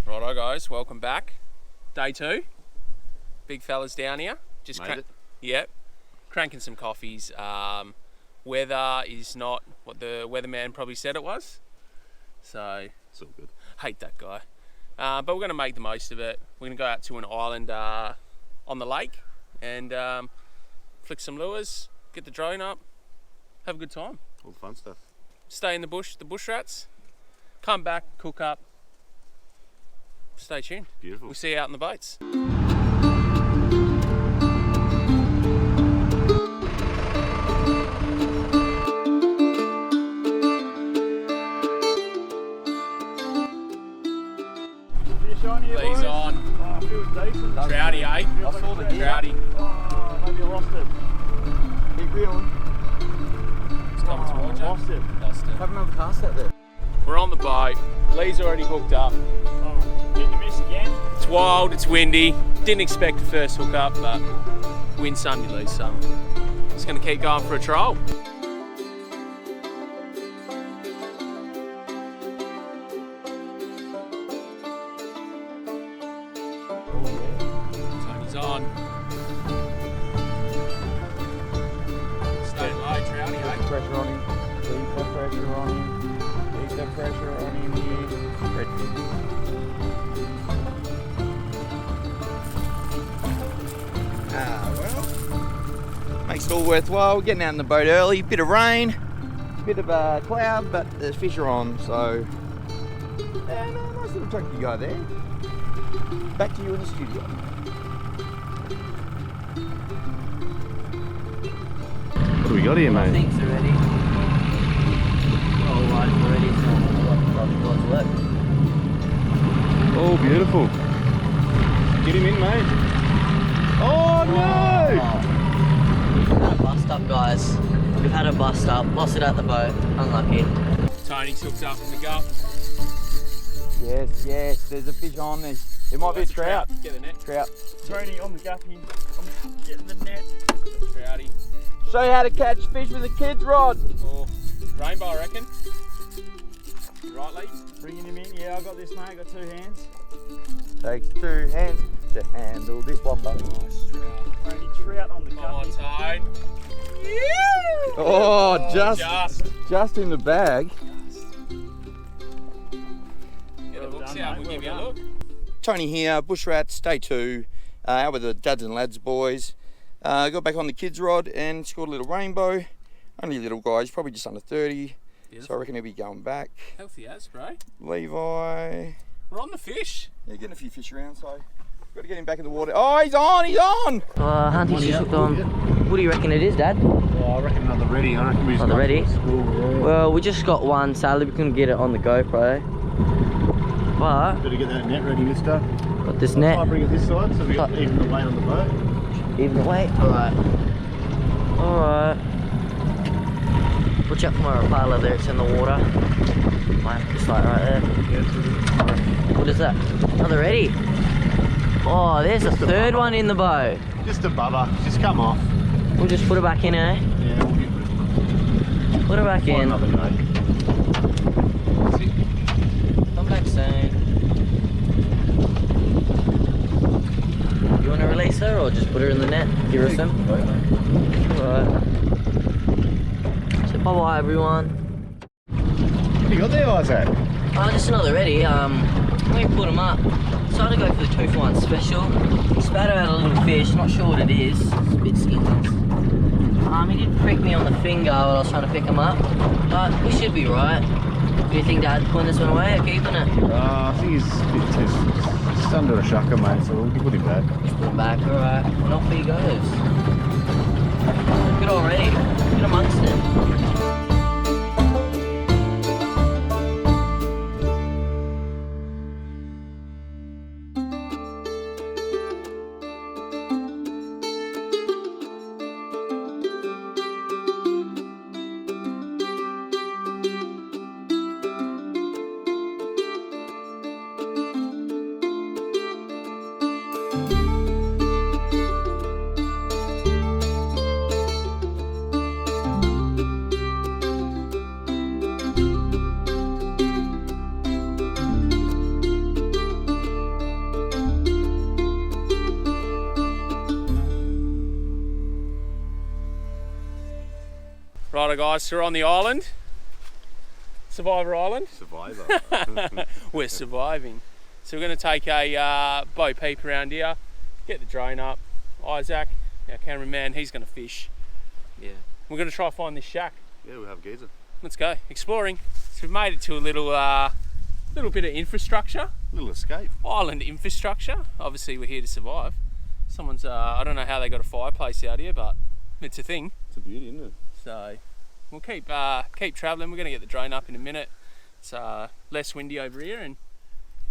Righto guys, welcome back. Day 2. Big fellas down here. Just Yep. Cranking some coffees. Weather is not what the weatherman probably said it was. So it's all good. Hate that guy. But we're going to make the most of it. We're going to go out to an island on the lake and flick some lures, get the drone up, have a good time. All the fun stuff. Stay in the bush, the bushrats. Come back, cook up. Stay tuned. Beautiful. We'll see you out in the boats. These on. Oh, feels decent. Trouty, eh? I saw the Trouty. Oh, maybe I lost it. Keep reeling. It's coming towards you. Lost it. Lost it. Haven't ever cast that there. We're on the boat. Lee's already hooked up. Oh, didn't you miss again? It's wild, it's windy. Didn't expect the first hook up, but win some, you lose some. Just gonna keep going for a trial. Tony's on. Stay low, Trouty, eh? Pressure on him. Keep the pressure on him. Keep the pressure on him here. Redfin. Well, makes it all worthwhile. We're getting out in the boat early. Bit of rain, bit of cloud, but the fish are on, so yeah, no, nice little chunky guy there. Back to you in the studio. What do we got here, mate? Things are ready. All right, it's ready. God's work. Oh, beautiful. Get him in, mate. Oh, no! We've had a bust up, guys. We've had a bust up. Lost it at the boat. Unlucky. Tony's hooked up in the gup. Yes, yes. There's a fish on there. It might be a That's trout. Get the net. Trout. Tony on the guppy. I'm getting the net. Trouty. Show you how to catch fish with a kid's rod. Oh, rainbow, I reckon. You right, Lee? Bringing him in. Yeah, I got this, mate. Got 2 hands. Takes 2 hands to handle this whopper. Nice trout. Only trout on the Come on, guppy. Tone. Oh, just in the bag. Get the Well hooks done, out, mate, we'll give you well a look. Tony here, Bushrats, day 2. Out with the dads and lads boys. Got back on the kids rod and scored a little rainbow. Only a little guy, he's probably just under 30. Beautiful. So I reckon he'll be going back. Healthy as, bro. Levi. We're on the fish. Yeah, getting a few fish around, so got to get him back in the water. Oh, he's on, he's on! Hunty's just hooked on. What do you reckon it is, Dad? Oh, I reckon another Reddy. I reckon we just Another got Reddy? to school, yeah. Well, we just got one. Sadly, we couldn't get it on the GoPro. But Better get that net ready, mister. got this net. I'll bring it this side so we got even the weight on the boat. Even the weight. Alright. Alright. Watch out for my Rapala there, it's in the water. Just like right there. What is that? Another Reddy. Oh, there's a third one in the boat. Just a bubba. Just come off. We'll just put it back in, eh? Yeah, we'll give it. Put it back Find in. another note. Come back soon. You want to release her or just put her in the net? Give her some? Alright. So bye bye everyone. What do you got there, Izaac? Just another Reddy. When we put him up, decided to go for the 2-for-1 special. Spat out a little fish, not sure what it is. It's a bit skinny. He did prick me on the finger while I was trying to pick him up, but we should be right. Do you think Dad putting this one away or keeping it? I think he's a bit just under a shucker, mate, so we'll put him back. Just put him back, alright. And off he goes. Good already. Get amongst it. Righto guys, so we're on the island. Survivor Island. Survivor. We're surviving. So we're going to take a boat peep around here, get the drone up. Izaac, our cameraman, he's going to fish. Yeah. We're going to try to find this shack. Yeah, we'll have a geezer. Let's go, exploring. So we've made it to a little bit of infrastructure. Little escape. Island infrastructure. Obviously we're here to survive. Someone's, I don't know how they got a fireplace out here, but it's a thing. It's a beauty, isn't it? So we'll keep travelling. We're going to get the drone up in a minute. It's less windy over here and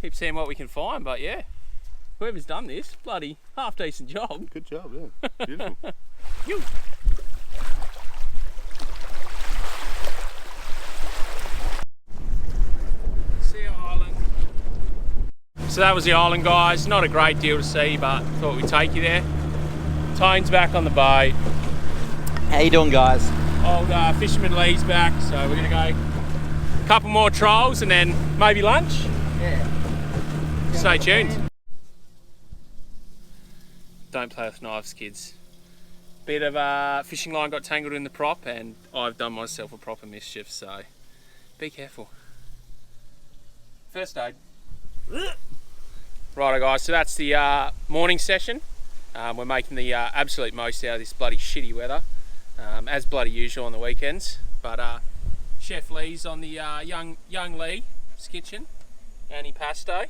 keep seeing what we can find. But yeah, whoever's done this, bloody half decent job. Good job, yeah. Beautiful. You. See you, island. So that was the island, guys. Not a great deal to see, but thought we'd take you there. Tone's back on the boat. How you doing, guys? Old Fisherman Lee's back, so we're gonna go a couple more trolls and then maybe lunch. Yeah. Stay tuned. Don't play with knives, kids. Bit of fishing line got tangled in the prop and I've done myself a proper mischief, so be careful. First aid. Righto guys, so that's the morning session. We're making the absolute most out of this bloody shitty weather. As bloody usual on the weekends, but Chef Lee's on the young Lee's kitchen, antipasto.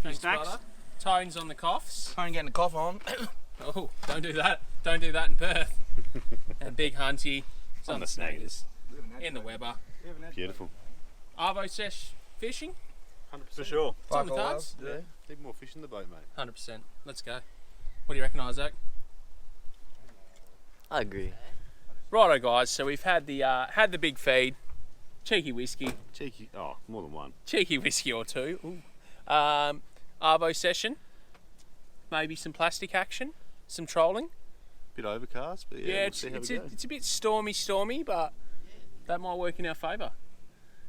Thanks, brother. Tone's on the coughs. Trying to get the cough on. Oh, don't do that. Don't do that in Perth. And Big Hunty is on the snaggers in the Weber. Beautiful. Arvo sesh fishing. 100%. For sure. It's on the cards. Yeah. Need more fish in the boat, mate. 100%. Let's go. What do you reckon, Izaac? I agree. Righto, guys. So we've had the big feed, cheeky whiskey, Cheeky. Oh, more than one. cheeky whiskey or two. Ooh. Arvo session, maybe some plastic action, some trolling. Bit overcast, but yeah, we'll see how we go. It's a bit stormy, but that might work in our favour.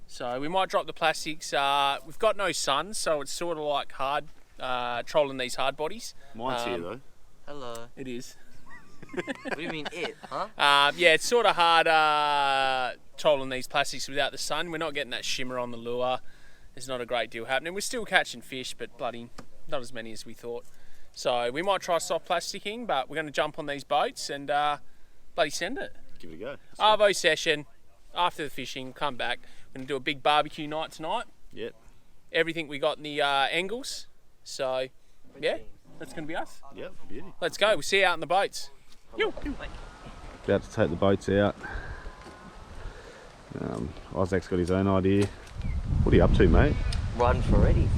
So we might drop the plastics. We've got no sun, so it's sort of like hard trolling these hard bodies. Mine's here though. Hello. It is. What do you mean it, huh? Yeah, it's sort of hard trolling these plastics without the sun. We're not getting that shimmer on the lure. There's not a great deal happening. We're still catching fish, but bloody not as many as we thought. So we might try soft plasticking, but we're going to jump on these boats and bloody send it. Give it a go. Arvo session, after the fishing, come back. We're going to do a big barbecue night tonight. Yep. Everything we got in the Engles. So, yeah, that's going to be us. Yep, beauty. Let's go. We'll see you out in the boats. About to take the boats out. Isaac's got his own idea. What are you up to, mate? Riding for Reddies.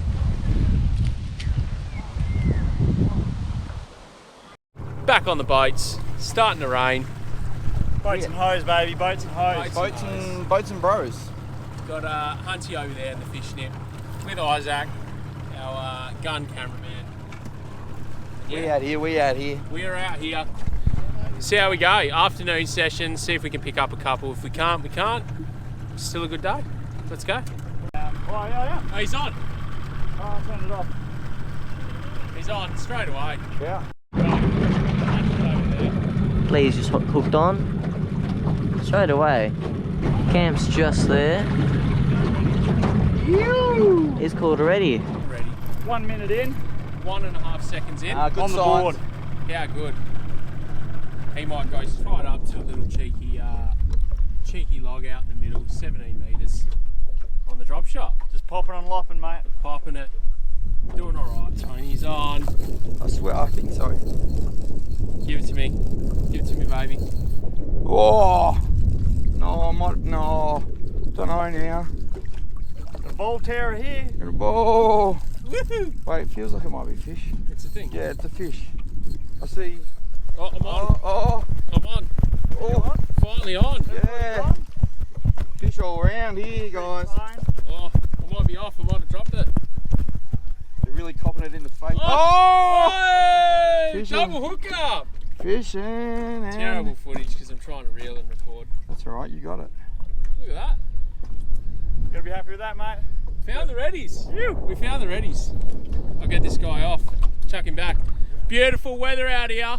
Back on the boats, starting to rain. Boats and hose, baby. Boats and hose. Boats and bros. Got Hunty over there in the fish net with Izaac, our gun cameraman. We out here. We're out here. See how we go. Afternoon session, see if we can pick up a couple. If we can't, we can't. Still a good day. Let's go. Yeah. Oh, he's on. Oh, I'll turn it off. He's on straight away. Yeah. Lee's just hooked on. Straight away. Camp's just there. He's called already. Ready. 1 minute in. 1.5 seconds in. Good On the board. How good. He might go straight up to a little cheeky log out in the middle, 17 metres on the drop shot. Just popping and lopping, mate. Popping it. Doing alright. Tony's on. I swear, I think so. Give it to me. Give it to me, baby. Oh! No. Don't know now. The ball terror here. Got a ball. Woohoo! Wait, it feels like it might be fish. It's a thing. Yeah, it's a fish. I see. Oh, I'm on. Oh! I'm on. Oh! Finally on. Yeah! Fish all around here, guys. Oh, I might be off. I might have dropped it. They're really copping it in the face. Oh! Hey! Fishing. Double hookup. Fishing and... Terrible footage because I'm trying to reel and record. That's alright, you got it. Look at that. Gotta be happy with that, mate. Found the Reddies. We found the Reddies. I'll get this guy off. Chuck him back. Beautiful weather out here.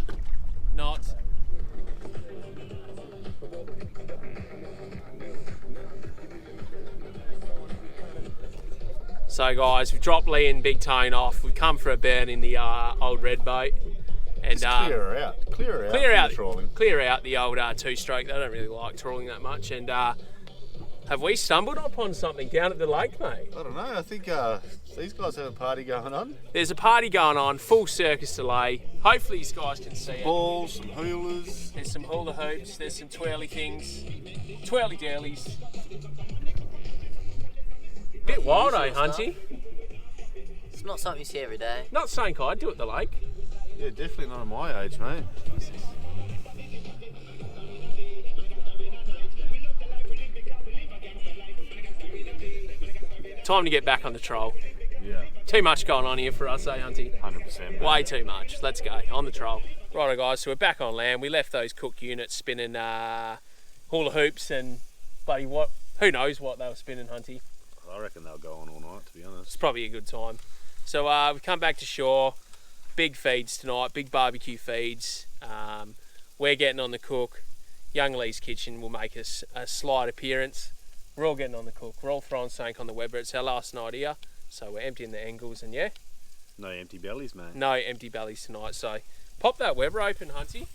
Not. So guys, we've dropped Lee and Big Tone off. We've come for a burn in the old red boat. And Just clear her out. Clear her out. Clear out the old two-stroke. They don't really like trawling that much. And have we stumbled upon something down at the lake, mate? I don't know. I think these guys have a party going on. There's a party going on, full circus delay. Hopefully you guys can see it. Balls, some hula's. There's some hula hoops, there's some twirly things, twirly dailies. Bit wild, eh, Hunty? It's not something you see every day. Not saying I'd do at the lake. Yeah, definitely not at my age, mate. Time to get back on the troll. Yeah. Too much going on here for us, eh, Hunty? 100%. Way too much. Let's go on the troll. Righto, guys. So we're back on land. We left those cooked units spinning hula hoops and bloody what? Who knows what they were spinning, Hunty? I reckon they'll go on all night, to be honest. It's probably a good time. So we've come back to shore. Big feeds tonight. Big barbecue feeds. We're getting on the cook. Young Lee's Kitchen will make us a slight appearance. We're all getting on the cook. We're all throwing something on the Weber. It's our last night here. So we're emptying the Engles and yeah. No empty bellies, mate. No empty bellies tonight. So pop that Weber open, Hunty.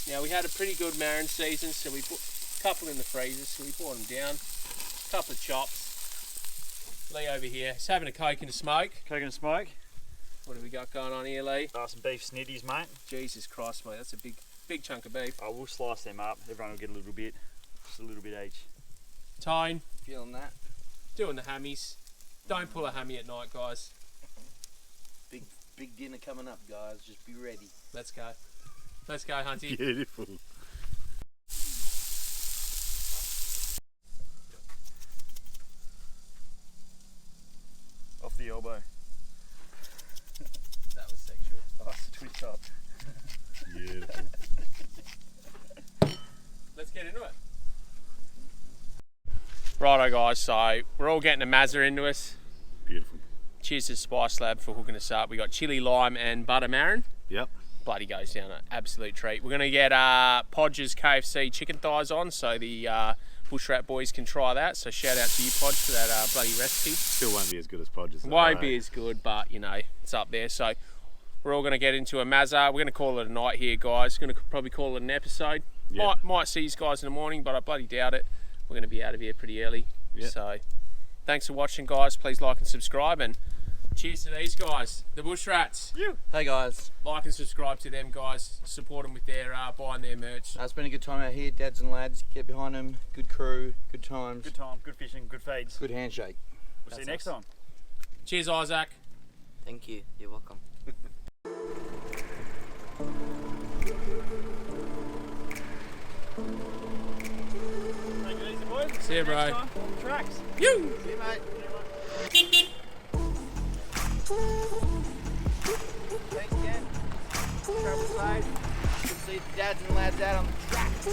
Now we had a pretty good marron season, so we put a couple in the freezer, so we brought them down. A couple of chops. Lee over here, he's having a coke and a smoke. Coke and smoke. What have we got going on here, Lee? Some beef snitties, mate. Jesus Christ, mate, that's a big chunk of beef. I will slice them up. Everyone will get a little bit. Just a little bit each. Tone. Feeling that? Doing the hammies. Don't pull a hammy at night, guys. Big dinner coming up, guys. Just be ready. Let's go. Let's go, Hunty. Beautiful. Off the elbow. That was sexual. Oh, it's a twitch up. Beautiful. Let's get into it. Righto, guys, so we're all getting a mazza into us. Beautiful. Cheers to Spice Lab for hooking us up. We got chili, lime and butter marron. Yep. Bloody goes down an absolute treat. We're going to get Podge's KFC chicken thighs on so the Bushrat boys can try that. So shout out to you, Podge, for that bloody recipe. Still won't be as good as Podge's. Won't be as good, but you know, it's up there. So we're all going to get into a mazza. We're going to call it a night here, guys. Going to probably call it an episode. Yep. Might see you guys in the morning, but I bloody doubt it. We're going to be out of here pretty early. Yep. So thanks for watching, guys. Please like and subscribe, and cheers to these guys, the Bushrats. Hey guys. Like and subscribe to them, guys. Support them with their buying their merch. It's been a good time out here, dads and lads. Get behind them. Good crew, good times. Good time, good fishing, good feeds. Good handshake. We'll see you next time. Cheers, Izaac. Thank you. You're welcome. Take it easy, boys. See you, bro. Next time on the tracks. You. See you, mate. Thanks again. Travel safe. Good to see the dads and lads out on the tracks.